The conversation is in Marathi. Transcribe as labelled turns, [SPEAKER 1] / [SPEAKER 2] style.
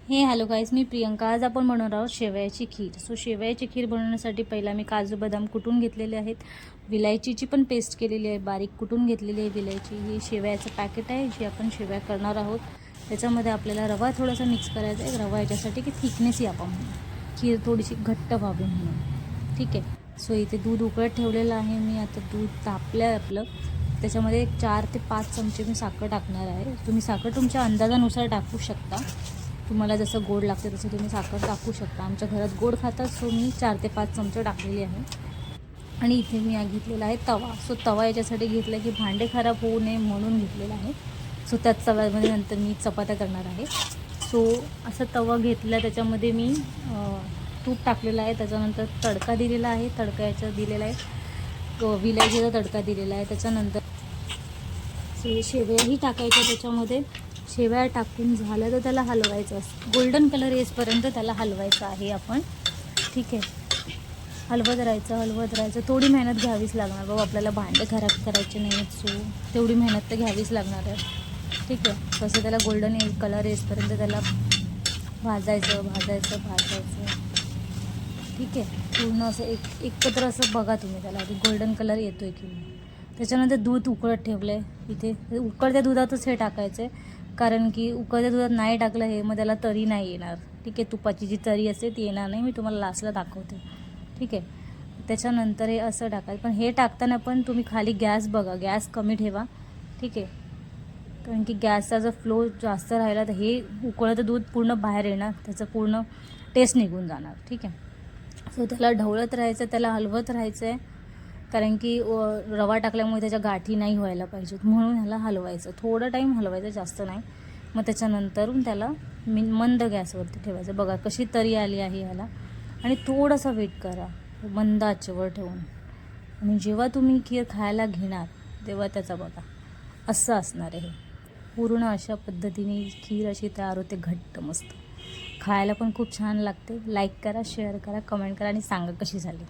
[SPEAKER 1] हे हॅलो गाईज, मी प्रियंका. आज आपण बनवणार आहोत शेवयाची खीर. सो शेवयाची खीर बनवण्यासाठी पहिला मी काजू बदाम कुटून घेतलेले आहेत. विलायचीची पण पेस्ट केलेली आहे, बारीक कुटून घेतलेली आहे विलायची. ही शेवयाचं पॅकेट आहे जे आपण शेवया करणार आहोत. त्याच्यामध्ये आपल्याला रवा थोडासा मिक्स करायचा आहे. रवा याच्यासाठी की थिकनेस यावं म्हणून, खीर थोडीशी घट्ट व्हावी म्हणून. ठीक आहे. सो इथे दूध उकळत ठेवलेलं आहे मी. आता दूध तापलं आहे आपलं. त्याच्यामध्ये 4 ते 5 चमचे मी साखर टाकणार आहे. तुम्ही साखर तुमच्या अंदाजानुसार टाकू शकता. तुम्हाला जसं गोड लागते तसं तुम्ही साखर टाकू शकता. आमच्या घरात गोड खातात, सो मी 4 ते 5 चमचे टाकलेली आहे. आणि इथे मी घेतलेला आहे तवा. सो तवा याच्यासाठी घेतला की भांडे खराब होऊ नये म्हणून घेतलेला आहे. सो त्याच तव्यामध्ये नंतर मी चपात्या करणार आहे. सो असा तवा घेतला, त्याच्यामध्ये मी तूप टाकलेलं आहे. त्याच्यानंतर तडका दिलेला आहे. तडका याचा दिलेला आहे, विलायचीचा तडका दिलेला आहे. त्याच्यानंतर शेवयाही टाकायच्या त्याच्यामध्ये. शेवया टाकून झालं तर त्याला हलवायचं असतं, गोल्डन कलर येईपर्यंत त्याला हलवायचं आहे आपण. ठीक आहे. हलवत राहायचं. थोडी मेहनत घ्यावीच लागणार बाबा, आपल्याला भांडे खराब करायचे नाही. सो तेवढी मेहनत तर घ्यावीच लागणार आहे. ठीक आहे. कसं त्याला गोल्डन कलर येईपर्यंत त्याला भाजायचं. ठीक आहे. पूर्ण असं एकत्र असं बघा तुम्ही त्याला आधी गोल्डन कलर येतो आहे की नाही. त्याच्यानंतर दूध उकळत ठेवलं आहे. इथे उकळत्या दुधातच हे टाकायचं आहे, कारण की उकळत्या दुधात नाही टाकलं हे मग त्याला तरी नाही येणार. ठीक आहे. तुपाची जी तरी असते ती येणार नाही. मी तुम्हाला लास्टला दाखवते. ठीक आहे. त्याच्यानंतर हे असं टाकायचं. पण हे टाकताना पण तुम्ही खाली गॅस बघा, गॅस कमी ठेवा. ठीक आहे. कारण की गॅसचा जर फ्लो जास्त राहिला तर हे उकळतं दूध पूर्ण बाहेर येणार, त्याचं पूर्ण टेस्ट निघून जाणार. ठीक आहे. सो त्याला ढवळत राहायचं, त्याला हलवत राहायचं आहे, कारण की रवा टाकल्यामुळे त्याच्या गाठी नाही व्हायला पाहिजेत म्हणून ह्याला हलवायचं. थोडं टाईम हलवायचं, जास्त नाही. मग त्याच्यानंतरून त्याला मंद गॅसवरती ठेवायचं. बघा कशी तरी आली आहे ह्याला. आणि थोडासा वेट करा मंद आचेवर ठेवून. आणि जेव्हा तुम्ही खीर खायला घेणार तेव्हा त्याचा बघा असं असणार आहे. पूर्ण अशा पद्धतीने खीर अशी तयार होते, घट्ट मस्त. खायला पण खूप छान लागते. लाईक करा, शेअर करा, कमेंट करा आणि सांगा कशी झाली.